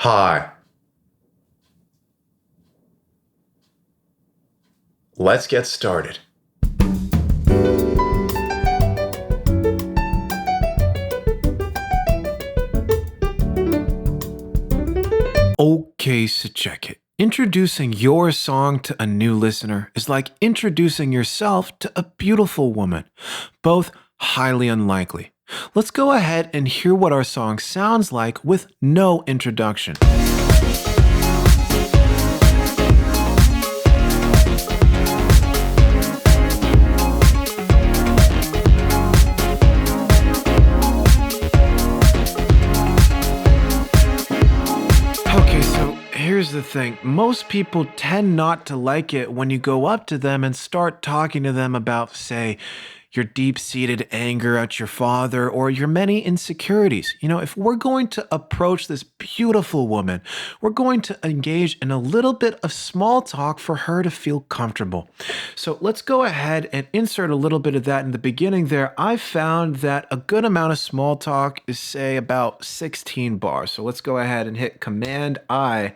Hi. Let's get started. Okay, so check it. Introducing your song to a new listener is like introducing yourself to a beautiful woman, both highly unlikely. Let's go ahead and hear what our song sounds like with no introduction. Okay, so here's the thing. Most people tend not to like it when you go up to them and start talking to them about, say, your deep seated anger at your father or your many insecurities. If we're going to approach this beautiful woman, we're going to engage in a little bit of small talk for her to feel comfortable. So let's go ahead and insert a little bit of that in the beginning there. I found that a good amount of small talk is, say, about 16 bars. So let's go ahead and hit Command I,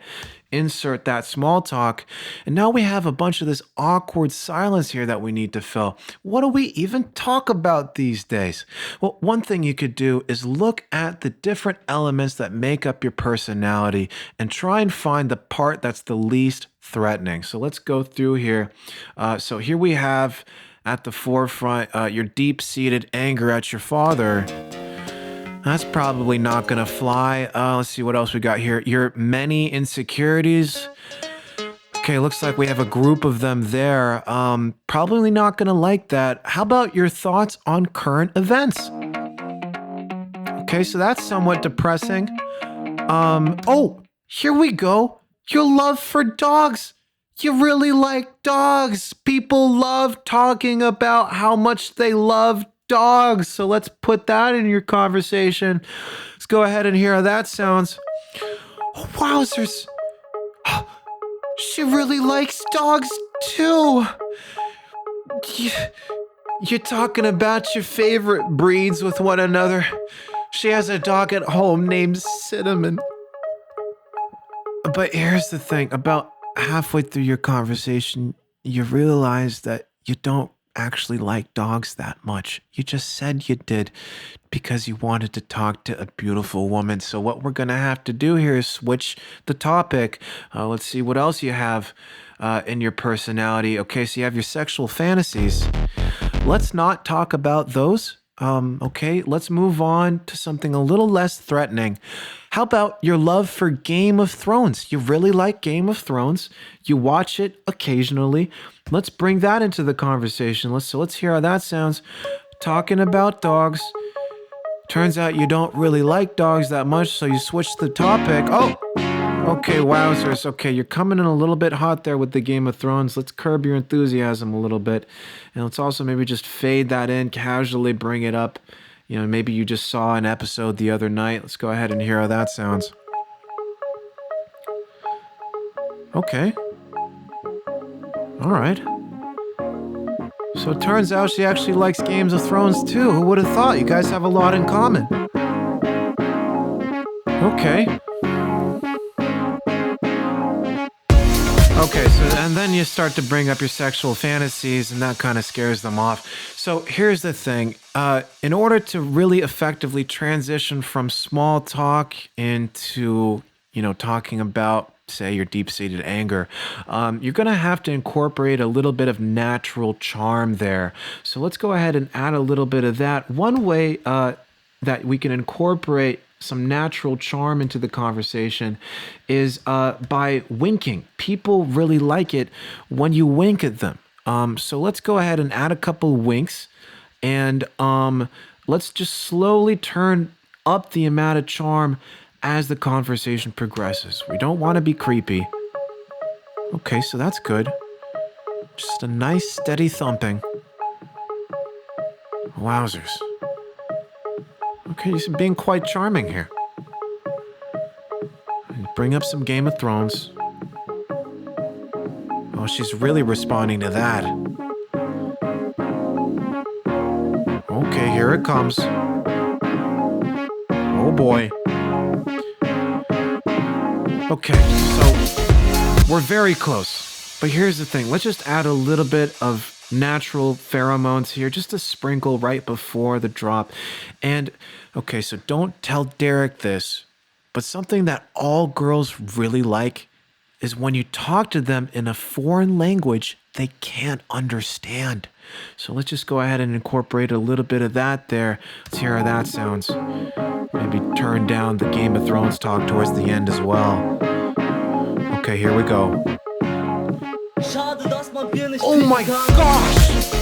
insert that small talk. And now we have a bunch of this awkward silence here that we need to fill. What do we even talk about these days? Well, one thing you could do is look at the different elements that make up your personality and try and find the part that's the least threatening. So let's go through here. So here we have at the forefront your deep-seated anger at your father. That's probably not gonna fly. Let's see what else we got here. Your many insecurities. Okay, looks like we have a group of them there. Probably not gonna like that. How about your thoughts on current events? Okay, so that's somewhat depressing. Oh, here we go. Your love for dogs. You really like dogs. People love talking about how much they love dogs. So let's put that in your conversation. Let's go ahead and hear how that sounds. Oh, wowzers. She really likes dogs too. You're talking about your favorite breeds with one another. She has a dog at home named Cinnamon. But here's the thing, about halfway through your conversation, you realize that you don't actually like dogs that much. You just said you did because you wanted to talk to a beautiful woman. So what we're going to have to do here is switch the topic. Let's see what else you have in your personality. Okay, so you have your sexual fantasies. Let's not talk about those. Okay, let's move on to something a little less threatening. How about your love for Game of Thrones? You really like Game of Thrones. You watch it occasionally. Let's bring that into the conversation. Let's hear how that sounds. Talking about dogs. Turns out you don't really like dogs that much, so you switch the topic. Oh, okay, wowzers. Okay, you're coming in a little bit hot there with the Game of Thrones. Let's curb your enthusiasm a little bit. And let's also maybe just fade that in, casually bring it up. Maybe you just saw an episode the other night. Let's go ahead and hear how that sounds. Okay. All right. So it turns out she actually likes Games of Thrones too. Who would have thought? You guys have a lot in common. Okay. Okay, and then you start to bring up your sexual fantasies, and that kind of scares them off. So here's the thing. In order to really effectively transition from small talk into, talking about, say, your deep-seated anger, you're going to have to incorporate a little bit of natural charm there. So let's go ahead and add a little bit of that. One way that we can incorporate some natural charm into the conversation is by winking. People really like it when you wink at them. So let's go ahead and add a couple winks, and let's just slowly turn up the amount of charm as the conversation progresses. We don't want to be creepy. Okay, so that's good. Just a nice steady thumping. Wowzers. Okay, you're being quite charming here. Bring up some Game of Thrones. Oh, she's really responding to that. Okay, here it comes. Oh boy. Okay, so we're very close. But here's the thing. Let's just add a little bit of natural pheromones here, just a sprinkle right before the drop. And okay, so don't tell Derek this, but something that all girls really like is when you talk to them in a foreign language they can't understand. So let's just go ahead and incorporate a little bit of that there. Let's hear how that sounds. Maybe turn down the Game of Thrones talk towards the end as well. Okay, here we go. Oh my gosh!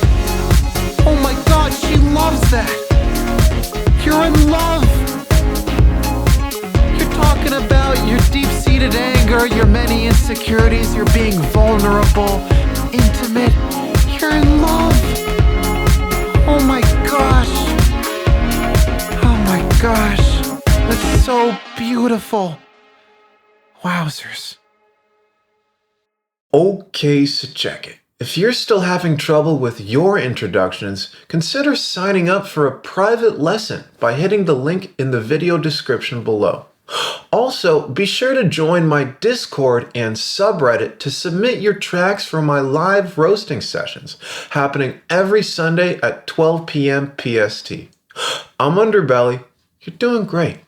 Oh my god, she loves that! You're in love! You're talking about your deep-seated anger, your many insecurities, you're being vulnerable, intimate. You're in love! Oh my gosh! Oh my gosh! That's so beautiful! Wowzers. Okay, so check it. If you're still having trouble with your introductions, consider signing up for a private lesson by hitting the link in the video description below. Also, be sure to join my Discord and subreddit to submit your tracks for my live roasting sessions, happening every Sunday at 12 p.m. PST. I'm Underbelly. You're doing great.